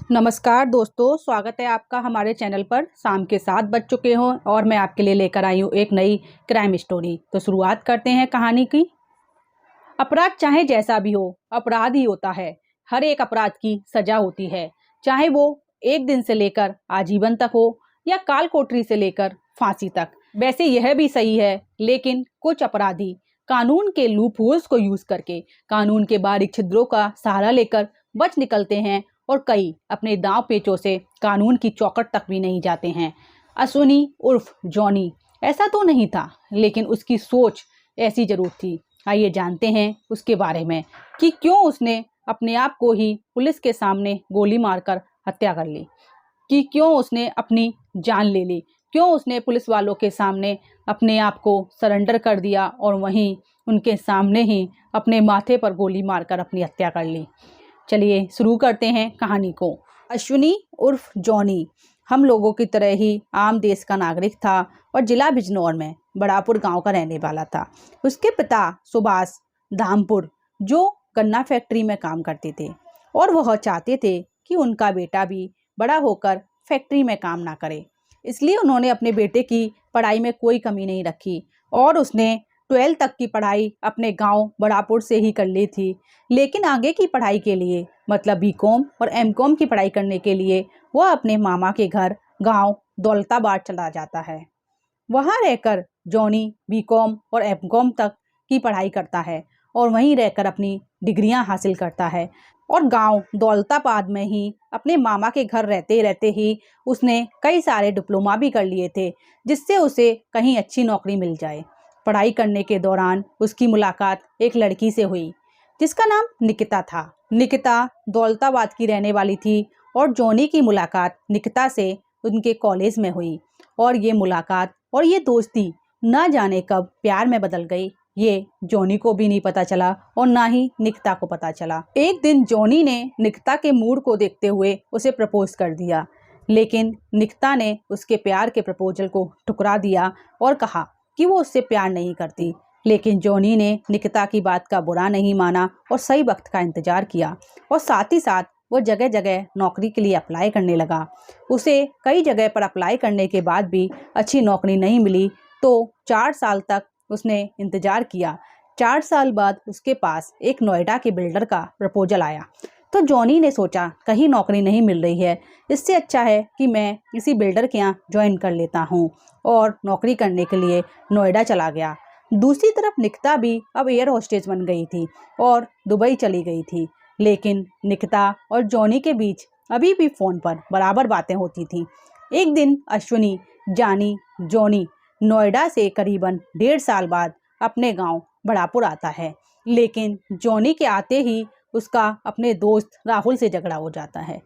नमस्कार दोस्तों, स्वागत है आपका हमारे चैनल पर। शाम के 7 बज चुके हों और मैं आपके लिए लेकर आई हूँ एक नई क्राइम स्टोरी। तो शुरुआत करते हैं कहानी की। अपराध चाहे जैसा भी हो, अपराध ही होता है। हर एक अपराध की सजा होती है, चाहे वो 1 दिन से लेकर आजीवन तक हो या काल कोठरी से लेकर फांसी तक। वैसे यह भी सही है, लेकिन कुछ अपराधी कानून के लूप होल्स को यूज करके, कानून के बारीक छिद्रों का सहारा लेकर बच निकलते हैं और कई अपने दांव पेचों से कानून की चौखट तक भी नहीं जाते हैं। अश्विनी उर्फ जॉनी ऐसा तो नहीं था, लेकिन उसकी सोच ऐसी जरूर थी। आइए जानते हैं उसके बारे में कि क्यों उसने अपने आप को ही पुलिस के सामने गोली मारकर हत्या कर ली, कि क्यों उसने अपनी जान ले ली, क्यों उसने पुलिस वालों के सामने अपने आप को सरेंडर कर दिया और वहीं उनके सामने ही अपने माथे पर गोली मारकर अपनी हत्या कर ली। चलिए शुरू करते हैं कहानी को। अश्विनी उर्फ जॉनी हम लोगों की तरह ही आम देश का नागरिक था और जिला बिजनौर में बड़ापुर गांव का रहने वाला था। उसके पिता सुभाष धामपुर जो गन्ना फैक्ट्री में काम करते थे और वह चाहते थे कि उनका बेटा भी बड़ा होकर फैक्ट्री में काम ना करे, इसलिए उन्होंने अपने बेटे की पढ़ाई में कोई कमी नहीं रखी और उसने 12th तक की पढ़ाई अपने गांव बड़ापुर से ही कर ली थी। लेकिन आगे की पढ़ाई के लिए, मतलब बीकॉम और एमकॉम की पढ़ाई करने के लिए वह अपने मामा के घर गांव दौलताबाद चला जाता है। वहां रहकर जॉनी बीकॉम और एमकॉम तक की पढ़ाई करता है और वहीं रहकर अपनी डिग्रियां हासिल करता है। और गांव दौलताबाद में ही अपने मामा के घर रहते रहते ही उसने कई सारे डिप्लोमा भी कर लिए थे, जिससे उसे कहीं अच्छी नौकरी मिल जाए। पढ़ाई करने के दौरान उसकी मुलाकात एक लड़की से हुई जिसका नाम निकिता था। निकिता दौलताबाद की रहने वाली थी और जॉनी की मुलाकात निकिता से उनके कॉलेज में हुई और ये मुलाकात और ये दोस्ती न जाने कब प्यार में बदल गई। ये जॉनी को भी नहीं पता चला और ना ही निकिता को पता चला। एक दिन जॉनी ने निकिता के मूड को देखते हुए उसे प्रपोज कर दिया, लेकिन निकिता ने उसके प्यार के प्रपोजल को ठुकरा दिया और कहा कि वो उससे प्यार नहीं करती। लेकिन जॉनी ने निकिता की बात का बुरा नहीं माना और सही वक्त का इंतजार किया और साथ ही साथ वो जगह जगह नौकरी के लिए अप्लाई करने लगा। उसे कई जगह पर अप्लाई करने के बाद भी अच्छी नौकरी नहीं मिली, तो 4 साल तक उसने इंतजार किया। 4 साल बाद उसके पास एक नोएडा के बिल्डर का प्रपोजल आया। तो जॉनी ने सोचा कहीं नौकरी नहीं मिल रही है, इससे अच्छा है कि मैं इसी बिल्डर के यहाँ ज्वाइन कर लेता हूँ और नौकरी करने के लिए नोएडा चला गया। दूसरी तरफ निकिता भी अब एयर होस्टेस बन गई थी और दुबई चली गई थी। लेकिन निकिता और जॉनी के बीच अभी भी फ़ोन पर बराबर बातें होती थी। एक दिन अश्विनी जॉनी नोएडा से करीबन 1.5 साल बाद अपने गांव बड़ापुर आता है, लेकिन जॉनी के आते ही उसका अपने दोस्त राहुल से झगड़ा हो जाता है,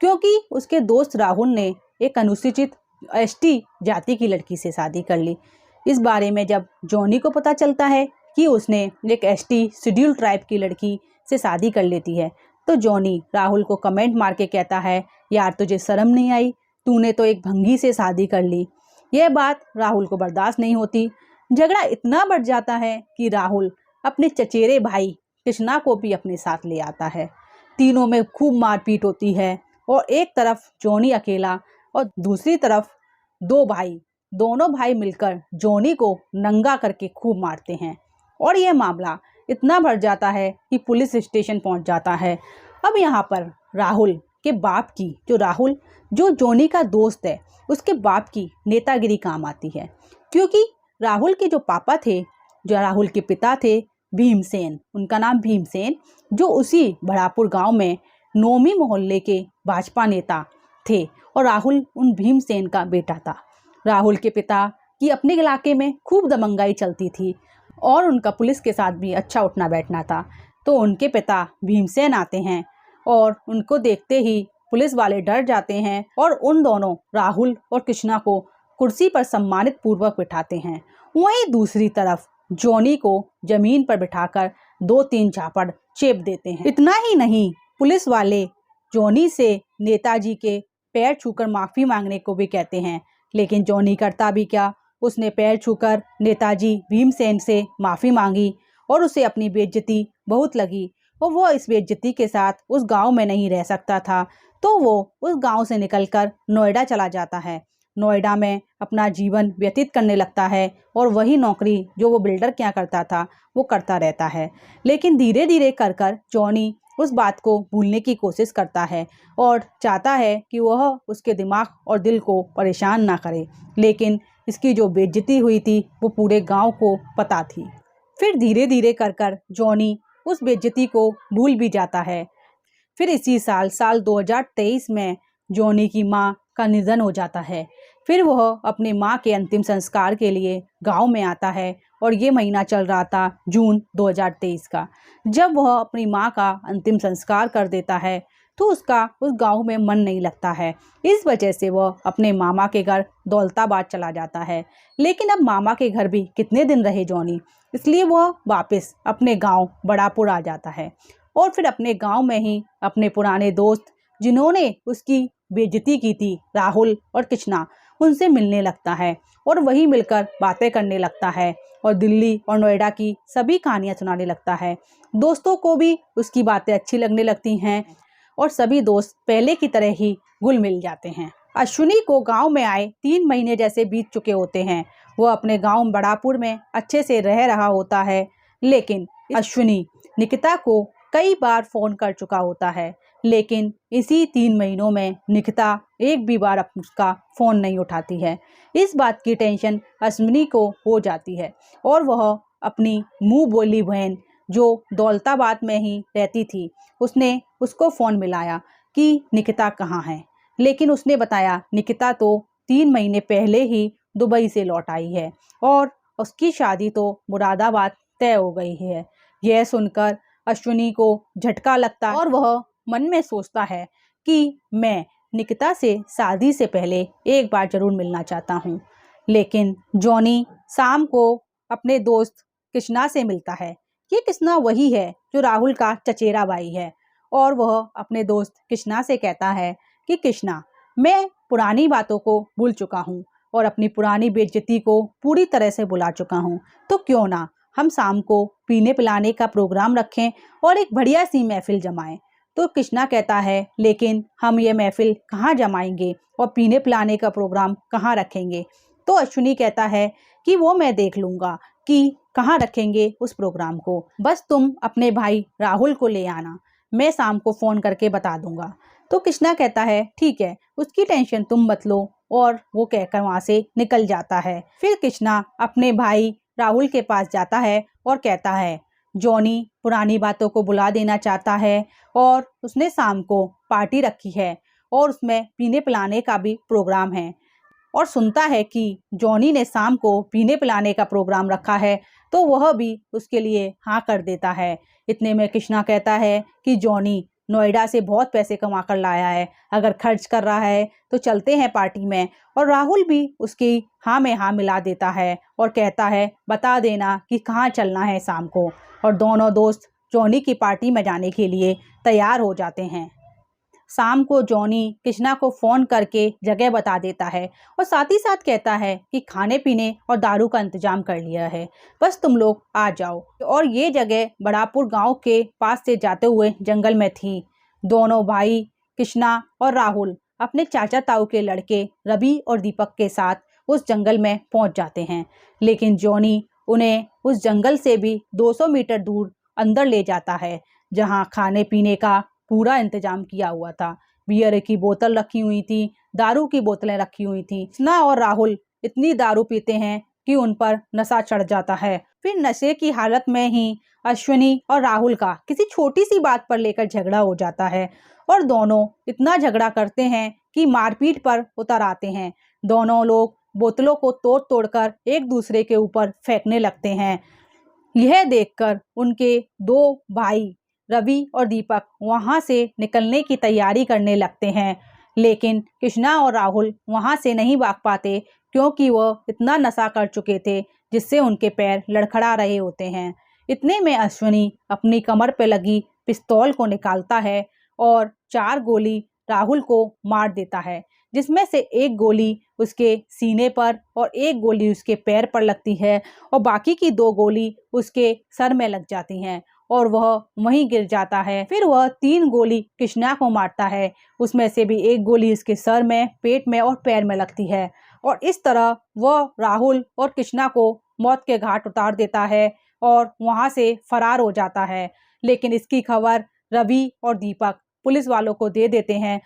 क्योंकि उसके दोस्त राहुल ने एक अनुसूचित एसटी जाति की लड़की से शादी कर ली। इस बारे में जब जॉनी को पता चलता है कि उसने एक एसटी शेड्यूल ट्राइब की लड़की से शादी कर लेती है, तो जॉनी राहुल को कमेंट मार के कहता है, यार तुझे शर्म नहीं आई, तूने तो एक भंगी से शादी कर ली। यह बात राहुल को बर्दाश्त नहीं होती। झगड़ा इतना बढ़ जाता है कि राहुल अपने चचेरे भाई कृष्णा को भी अपने साथ ले आता है। तीनों में खूब मारपीट होती है और एक तरफ जॉनी अकेला और दूसरी तरफ 2 भाई, दोनों भाई मिलकर जॉनी को नंगा करके खूब मारते हैं और यह मामला इतना बढ़ जाता है कि पुलिस स्टेशन पहुंच जाता है। अब यहाँ पर राहुल के बाप की, राहुल जो जॉनी का दोस्त है, उसके बाप की नेतागिरी काम आती है, क्योंकि राहुल के जो पापा थे, जो राहुल के पिता थे भीमसेन, उनका नाम भीमसेन, जो उसी बड़ापुर गांव में नोमी मोहल्ले के भाजपा नेता थे और राहुल उन भीमसेन का बेटा था। राहुल के पिता की अपने इलाके में खूब दबंगाई चलती थी और उनका पुलिस के साथ भी अच्छा उठना बैठना था। तो उनके पिता भीमसेन आते हैं और उनको देखते ही पुलिस वाले डर जाते हैं और उन दोनों राहुल और कृष्णा को कुर्सी पर सम्मानित पूर्वक बिठाते हैं। वहीं दूसरी तरफ जॉनी को जमीन पर बिठाकर 2-3 झापड़ चेप देते हैं। इतना ही नहीं, पुलिस वाले जॉनी से नेताजी के पैर छूकर माफी मांगने को भी कहते हैं, लेकिन जॉनी करता भी क्या, उसने पैर छूकर नेताजी भीमसेन से माफी मांगी और उसे अपनी बेइज्जती बहुत लगी। और वो इस बेइज्जती के साथ उस गांव में नहीं रह सकता था, तो वो उस गांव से निकलकर नोएडा चला जाता है। नोएडा में अपना जीवन व्यतीत करने लगता है और वही नौकरी जो वो बिल्डर क्या करता था वो करता रहता है। लेकिन धीरे धीरे कर कर जॉनी उस बात को भूलने की कोशिश करता है और चाहता है कि वह उसके दिमाग और दिल को परेशान ना करे। लेकिन इसकी जो बेइज्जती हुई थी वो पूरे गांव को पता थी। फिर धीरे धीरे कर कर जॉनी उस बेइज्जती को भूल भी जाता है। फिर इसी साल 2023 में जॉनी की माँ का निधन हो जाता है। फिर वह अपनी माँ के अंतिम संस्कार के लिए गांव में आता है और ये महीना चल रहा था जून 2023 का। जब वह अपनी माँ का अंतिम संस्कार कर देता है तो उसका उस गांव में मन नहीं लगता है। इस वजह से वह अपने मामा के घर दौलताबाद चला जाता है। लेकिन अब मामा के घर भी कितने दिन रहे जॉनी, इसलिए वह वापस अपने गांव बड़ापुर आ जाता है और फिर अपने गांव में ही अपने पुराने दोस्त जिन्होंने उसकी बेइज्जती की थी, राहुल और कृष्णा, उनसे मिलने लगता है और वही मिलकर बातें करने लगता है और दिल्ली और नोएडा की सभी कहानियां सुनाने लगता है। दोस्तों को भी उसकी बातें अच्छी लगने लगती हैं और सभी दोस्त पहले की तरह ही घुल मिल जाते हैं। अश्विनी को गांव में आए 3 महीने जैसे बीत चुके होते हैं। वह अपने गांव बड़ापुर में अच्छे से रह रहा होता है, लेकिन अश्विनी निकिता को कई बार फोन कर चुका होता है, लेकिन इसी 3 महीनों में निकिता एक भी बार उसका फोन नहीं उठाती है। इस बात की टेंशन अश्विनी को हो जाती है और वह अपनी मुंह बोली बहन जो दौलताबाद में ही रहती थी, उसने उसको फ़ोन मिलाया कि निकिता कहाँ है। लेकिन उसने बताया निकिता तो 3 महीने पहले ही दुबई से लौट आई है और उसकी शादी तो मुरादाबाद तय हो गई है। यह सुनकर अश्विनी को झटका लगता है और वह मन में सोचता है कि मैं निकिता से शादी से पहले एक बार जरूर मिलना चाहता हूँ। लेकिन जॉनी शाम को अपने दोस्त कृष्णा से मिलता है। ये कृष्णा वही है जो राहुल का चचेरा भाई है और वह अपने दोस्त कृष्णा से कहता है कि कृष्णा, मैं पुरानी बातों को भूल चुका हूँ और अपनी पुरानी बेइज्जती को पूरी तरह से भुला चुका हूँ, तो क्यों ना हम शाम को पीने पिलाने का प्रोग्राम रखें और एक बढ़िया सी महफिल जमाएं। तो कृष्णा कहता है लेकिन हम ये महफिल कहाँ जमाएंगे और पीने पिलाने का प्रोग्राम कहाँ रखेंगे। तो अश्विनी कहता है कि वो मैं देख लूँगा कि कहाँ रखेंगे उस प्रोग्राम को, बस तुम अपने भाई राहुल को ले आना, मैं शाम को फ़ोन करके बता दूंगा। तो कृष्णा कहता है ठीक है, उसकी टेंशन तुम मत लो, और वो कहकर वहाँ से निकल जाता है। फिर कृष्णा अपने भाई राहुल के पास जाता है और कहता है जॉनी पुरानी बातों को भुला देना चाहता है और उसने शाम को पार्टी रखी है और उसमें पीने पिलाने का भी प्रोग्राम है, और सुनता है कि जॉनी ने शाम को पीने पिलाने का प्रोग्राम रखा है तो वह भी उसके लिए हाँ कर देता है। इतने में कृष्णा कहता है कि जॉनी नोएडा से बहुत पैसे कमा कर लाया है, अगर खर्च कर रहा है तो चलते हैं पार्टी में। और राहुल भी उसकी हाँ में हाँ मिला देता है और कहता है बता देना कि कहाँ चलना है शाम को। और दोनों दोस्त जॉनी की पार्टी में जाने के लिए तैयार हो जाते हैं। शाम को जॉनी कृष्णा को फ़ोन करके जगह बता देता है और साथ ही साथ कहता है कि खाने पीने और दारू का इंतजाम कर लिया है, बस तुम लोग आ जाओ। और ये जगह बड़ापुर गांव के पास से जाते हुए जंगल में थी। दोनों भाई कृष्णा और राहुल अपने चाचा ताऊ के लड़के रवि और दीपक के साथ उस जंगल में पहुंच जाते हैं, लेकिन जॉनी उन्हें उस जंगल से भी 200 मीटर दूर अंदर ले जाता है, जहां खाने पीने का पूरा इंतजाम किया हुआ था। बियर की बोतल रखी हुई थी, दारू की बोतलें रखी हुई थी। कृष्णा और राहुल इतनी दारू पीते हैं कि उन पर नशा चढ़ जाता है। फिर नशे की हालत में ही अश्विनी और राहुल का किसी छोटी सी बात पर लेकर झगड़ा हो जाता है और दोनों इतना झगड़ा करते हैं कि मारपीट पर उतर आते हैं। दोनों लोग बोतलों को तोड़ तोड़कर एक दूसरे के ऊपर फेंकने लगते हैं। यह देखकर उनके 2 भाई रवि और दीपक वहां से निकलने की तैयारी करने लगते हैं, लेकिन कृष्णा और राहुल वहां से नहीं भाग पाते क्योंकि वह इतना नशा कर चुके थे जिससे उनके पैर लड़खड़ा रहे होते हैं। इतने में अश्विनी अपनी कमर पे लगी पिस्तौल को निकालता है और 4 गोली राहुल को मार देता है, जिसमें से एक गोली उसके सीने पर और एक गोली उसके पैर पर लगती है और बाकी की 2 गोली उसके सर में लग जाती हैं और वह वहीं गिर जाता है। फिर वह 3 गोली कृष्णा को मारता है। उसमें से भी 1 गोली उसके सर में, पेट में और पैर में लगती है और इस तरह वह राहुल और कृष्णा को मौत के घाट उतार देता है और वहां से फरार हो जाता है। लेकिन इसकी खबर रवि और दीपक पुलिस वालों को दे देते हैं।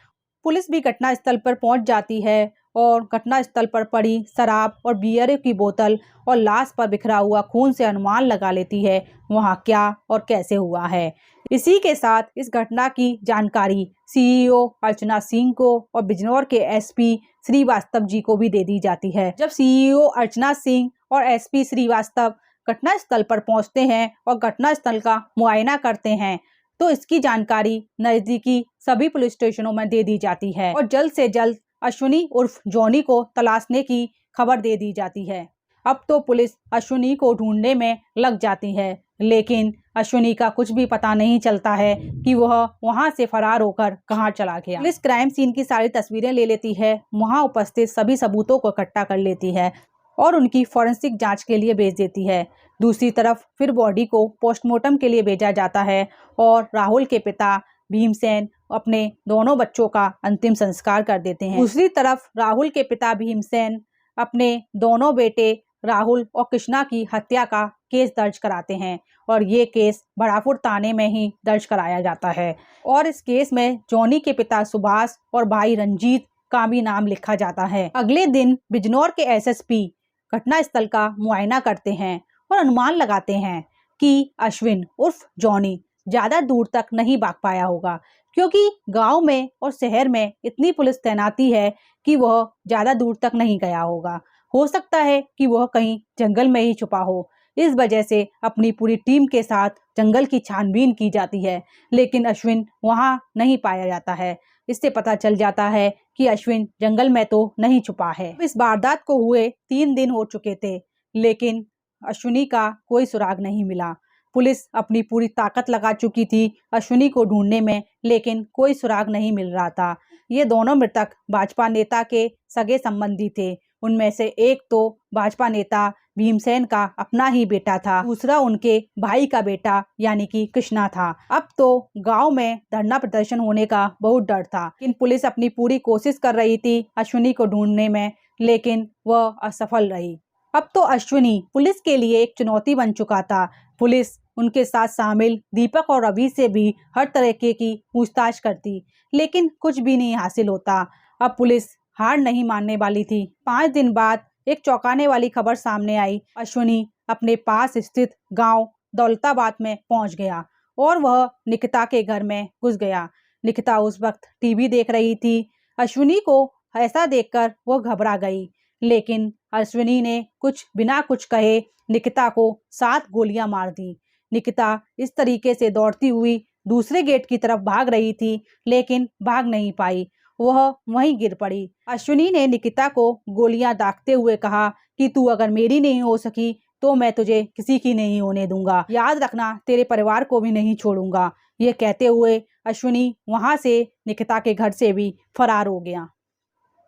पुलिस भी घटनास्थल पर पहुंच जाती है और घटनास्थल पर पड़ी शराब और बियर की बोतल और लाश पर बिखरा हुआ खून से अनुमान लगा लेती है वहां क्या और कैसे हुआ है। इसी के साथ इस घटना की जानकारी सीईओ अर्चना सिंह को और बिजनौर के एसपी श्रीवास्तव जी को भी दे दी जाती है। जब सीईओ अर्चना सिंह और एसपी श्रीवास्तव घटनास्थल पर पहुंचते हैं और घटनास्थल का मुआयना करते हैं तो इसकी जानकारी नजदीकी सभी पुलिस स्टेशनों में दे दी जाती है और जल्द से जल्द अश्विनी उर्फ जॉनी को तलाशने की खबर दे दी जाती है। अब तो पुलिस अश्विनी को ढूंढने में लग जाती है, लेकिन अश्विनी का कुछ भी पता नहीं चलता है कि वह वहां से फरार होकर कहां चला गया। पुलिस क्राइम सीन की सारी तस्वीरें ले लेती है, वहां उपस्थित सभी सबूतों को इकट्ठा कर लेती है और उनकी फॉरेंसिक जांच के लिए भेज देती है। दूसरी तरफ फिर बॉडी को पोस्टमार्टम के लिए भेजा जाता है और राहुल के पिता भीमसेन अपने दोनों बच्चों का अंतिम संस्कार कर देते हैं। दूसरी तरफ राहुल के पिता भीमसेन अपने दोनों बेटे राहुल और कृष्णा की हत्या का केस दर्ज कराते हैं और ये केस बड़ापुर थाने में ही दर्ज कराया जाता है और इस केस में जॉनी के पिता सुभाष और भाई रंजीत का भी नाम लिखा जाता है। अगले दिन बिजनौर के एसएसपी घटनास्थल का मुआयना करते हैं और अनुमान लगाते हैं कि अश्विन उर्फ जॉनी ज्यादा दूर तक नहीं भाग पाया होगा, क्योंकि गांव में और शहर में इतनी पुलिस तैनाती है कि वह ज्यादा दूर तक नहीं गया होगा। हो सकता है कि वह कहीं जंगल में ही छुपा हो। इस वजह से अपनी पूरी टीम के साथ जंगल की छानबीन की जाती है, लेकिन अश्विन वहां नहीं पाया जाता है। इससे पता चल जाता है कि अश्विन जंगल में तो नहीं छुपा है। इस वारदात को हुए 3 दिन हो चुके थे, लेकिन अश्विनी का कोई सुराग नहीं मिला। पुलिस अपनी पूरी ताकत लगा चुकी थी अश्विनी को ढूंढने में, लेकिन कोई सुराग नहीं मिल रहा था। ये दोनों मृतक भाजपा नेता के सगे संबंधी थे। उनमें से एक तो भाजपा नेता भीमसेन का अपना ही बेटा था, दूसरा उनके भाई का बेटा यानी कि कृष्णा था। अब तो गांव में धरना प्रदर्शन होने का बहुत डर था, लेकिन पुलिस अपनी पूरी कोशिश कर रही थी अश्विनी को ढूंढने में, लेकिन वह असफल रही। अब तो अश्विनी पुलिस के लिए एक चुनौती बन चुका था। पुलिस उनके साथ शामिल दीपक और रवि से भी हर तरह की पूछताछ करती, लेकिन कुछ भी नहीं हासिल होता। अब पुलिस हार नहीं मानने वाली थी। 5 दिन बाद एक चौंकाने वाली खबर सामने आई। अश्विनी अपने पास स्थित गांव दौलताबाद में पहुंच गया और वह निकिता के घर में घुस गया। निकिता उस वक्त टीवी देख रही थी। अश्विनी को ऐसा देखकर वो घबरा गई, लेकिन अश्विनी ने बिना कुछ कहे निकिता को 7 गोलियां मार दी। निकिता इस तरीके से दौड़ती हुई दूसरे गेट की तरफ भाग रही थी, लेकिन भाग नहीं पाई, वह वहीं गिर पड़ी। अश्विनी ने निकिता को गोलियां दागते हुए कहा कि तू अगर मेरी नहीं हो सकी तो मैं तुझे किसी की नहीं होने दूंगा, याद रखना तेरे परिवार को भी नहीं छोड़ूंगा। ये कहते हुए अश्विनी वहां से निकिता के घर से भी फरार हो गया।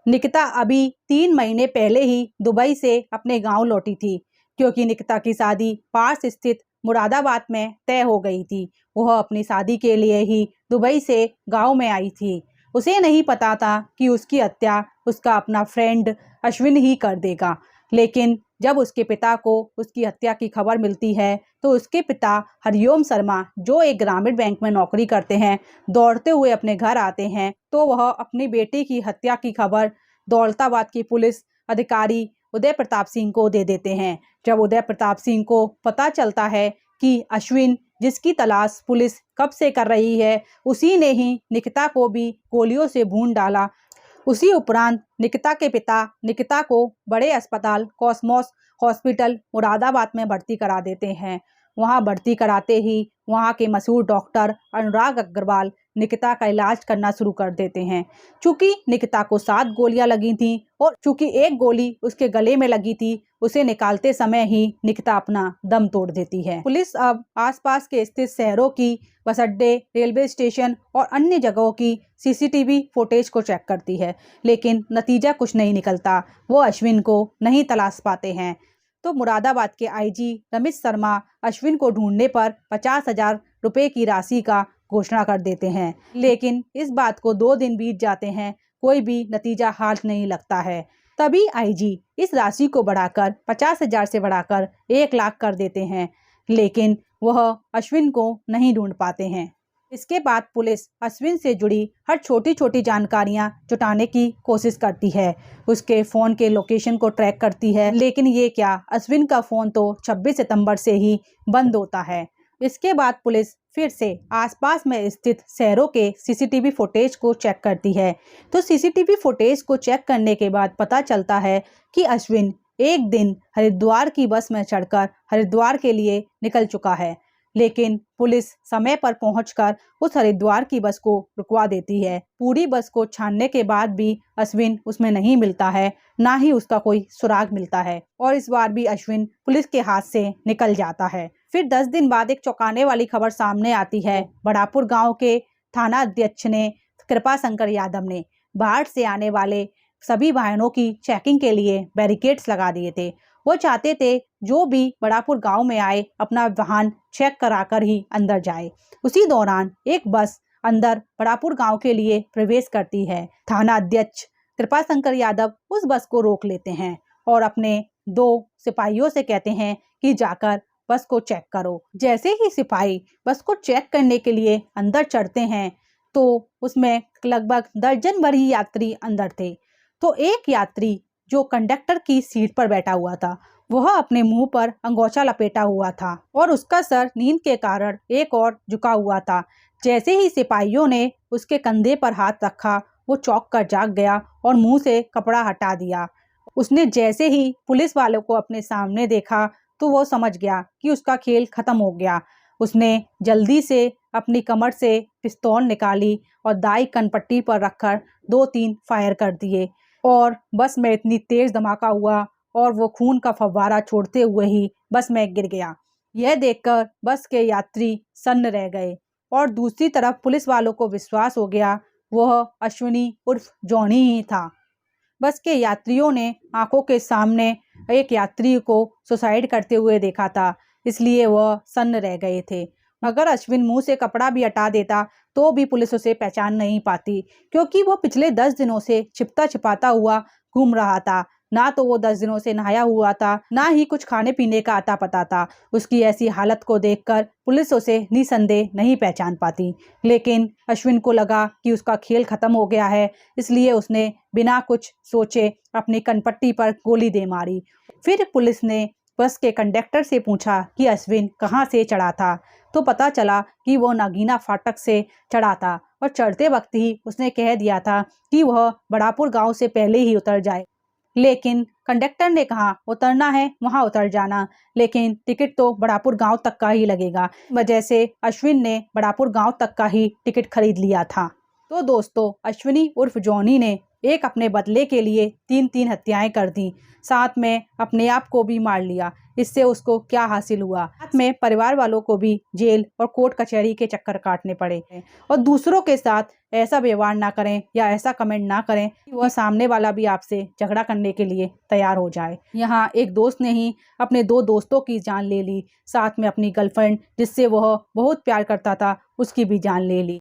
निकिता अभी 3 महीने पहले ही दुबई से अपने गांव लौटी थी, क्योंकि निकिता की शादी पास स्थित मुरादाबाद में तय हो गई थी। वह अपनी शादी के लिए ही दुबई से गांव में आई थी। उसे नहीं पता था कि उसकी हत्या उसका अपना फ्रेंड अश्विन ही कर देगा, लेकिन जब उसके पिता को उसकी हत्या की खबर मिलती है तो उसके पिता हरिओम शर्मा, जो एक ग्रामीण बैंक में नौकरी करते हैं, दौड़ते हुए अपने घर आते हैं। तो वह अपनी बेटी की हत्या की खबर दौलताबाद की पुलिस अधिकारी उदय प्रताप सिंह को दे देते हैं। जब उदय प्रताप सिंह को पता चलता है कि अश्विन, जिसकी तलाश पुलिस कब से कर रही है, उसी ने ही निकिता को भी गोलियों से भून डाला। उसी उपरांत निकिता के पिता निकिता को बड़े अस्पताल कॉस्मोस हॉस्पिटल मुरादाबाद में भर्ती करा देते हैं। वहां भर्ती कराते ही वहां के मशहूर डॉक्टर अनुराग अग्रवाल निकिता का इलाज करना शुरू कर देते हैं। चूंकि निकिता को 7 गोलियां लगी थी और चूंकि एक गोली उसके गले में लगी थी, उसे निकालते समय ही निकिता अपना दम तोड़ देती है। पुलिस अब आसपास के स्थित शहरों की बस अड्डे, रेलवे स्टेशन और अन्य जगहों की सीसीटीवी फुटेज को चेक करती है, लेकिन नतीजा कुछ नहीं निकलता। वो अश्विन को नहीं तलाश पाते हैं। तो मुरादाबाद के आईजी रमेश शर्मा अश्विन को ढूंढने पर 50,000 रुपए की राशि का घोषणा कर देते हैं। लेकिन इस बात को 2 दिन बीत जाते हैं, कोई भी नतीजा हाथ नहीं लगता है। तभी आईजी इस राशि को बढ़ाकर 50,000 से बढ़ाकर 1 लाख कर देते हैं, लेकिन वह अश्विन को नहीं ढूंढ पाते हैं। इसके बाद पुलिस अश्विन से जुड़ी हर छोटी छोटी जानकारियां जुटाने की कोशिश करती है। उसके फ़ोन के लोकेशन को ट्रैक करती है, लेकिन ये क्या, अश्विन का फ़ोन तो 26 सितंबर से ही बंद होता है। इसके बाद पुलिस फिर से आसपास में स्थित शहरों के सीसीटीवी फुटेज को चेक करती है। तो सीसीटीवी फुटेज को चेक करने के बाद पता चलता है कि अश्विन एक दिन हरिद्वार की बस में चढ़कर हरिद्वार के लिए निकल चुका है, लेकिन पुलिस समय पर पहुंचकर उस हरिद्वार की बस को रुकवा देती है। पूरी बस को छानने के बाद भी अश्विन उसमें नहीं मिलता है, ना ही उसका कोई सुराग मिलता है, और इस बार भी अश्विन पुलिस के हाथ से निकल जाता है। फिर 10 दिन बाद एक चौंकाने वाली खबर सामने आती है। बड़ापुर गांव के थाना अध्यक्ष ने, कृपा शंकर यादव ने, बाहर से आने वाले सभी वाहनों की चेकिंग के लिए बैरिकेड्स लगा दिए थे। वो चाहते थे जो भी बड़ापुर गांव में आए अपना वाहन चेक कराकर ही अंदर जाए। उसी दौरान एक बस अंदर बड़ापुर गांव के लिए प्रवेश करती है। थाना अध्यक्ष कृपा शंकर यादव उस बस को रोक लेते हैं और अपने 2 सिपाहियों से कहते हैं कि जाकर बस को चेक करो। जैसे ही सिपाही बस को चेक करने के लिए अंदर चढ़ते हैं तो उसमें लगभग दर्जन भर ही यात्री अंदर थे। तो एक यात्री जो कंडक्टर की सीट पर बैठा हुआ था, वह अपने मुंह पर अंगोछा लपेटा हुआ था और उसका सर नींद के कारण एक और झुका हुआ था। जैसे ही सिपाहियों ने उसके कंधे पर हाथ रखा, वो चौंक कर जाग गया और मुंह से कपड़ा हटा दिया। उसने जैसे ही पुलिस वालों को अपने सामने देखा तो वो समझ गया कि उसका खेल खत्म हो गया। उसने जल्दी से अपनी कमर से पिस्तौल निकाली और दाई कनपट्टी पर रखकर 2-3 फायर कर दिए और बस में इतनी तेज धमाका हुआ और वो खून का फव्वारा छोड़ते हुए ही बस में गिर गया। यह देखकर बस के यात्री सन्न रह गए और दूसरी तरफ पुलिस वालों को विश्वास हो गया वह अश्विनी उर्फ जॉनी ही था। बस के यात्रियों ने आंखों के सामने एक यात्री को सुसाइड करते हुए देखा था, इसलिए वह सन्न रह गए थे। अगर अश्विन मुंह से कपड़ा भी हटा देता तो भी पुलिस उसे पहचान नहीं पाती, क्योंकि वो पिछले 10 दिनों से छिपता छिपाता हुआ घूम रहा था। ना तो वो 10 दिनों से नहाया हुआ था, ना ही कुछ खाने पीने का आता पता था। उसकी ऐसी हालत को देखकर पुलिस उसे निसंदेह नहीं पहचान पाती, लेकिन अश्विन को लगा कि उसका खेल खत्म हो गया है, इसलिए उसने बिना कुछ सोचे अपनी कनपट्टी पर गोली दे मारी। फिर पुलिस ने बस के कंडक्टर से पूछा कि अश्विन कहाँ से चढ़ा था, तो पता चला कि वो नागीना फाटक से चढ़ा था और चढ़ते वक्त ही उसने कह दिया था कि वह बड़ापुर गांव से पहले ही उतर जाए। लेकिन कंडक्टर ने कहा उतरना है वहां उतर जाना, लेकिन टिकट तो बड़ापुर गांव तक का ही लगेगा। वजह से अश्विन ने बड़ापुर गांव तक का ही टिकट खरीद लिया था। तो दोस्तों, अश्विनी उर्फ जॉनी ने एक अपने बदले के लिए 3-3 हत्याएं कर दी, साथ में अपने आप को भी मार लिया। इससे उसको क्या हासिल हुआ, साथ में परिवार वालों को भी जेल और कोर्ट कचहरी के चक्कर काटने पड़े। और दूसरों के साथ ऐसा व्यवहार ना करें या ऐसा कमेंट ना करें कि वह सामने वाला भी आपसे झगड़ा करने के लिए तैयार हो जाए। यहाँ एक दोस्त ने ही अपने 2 दोस्तों की जान ले ली, साथ में अपनी गर्लफ्रेंड जिससे वह बहुत प्यार करता था उसकी भी जान ले ली।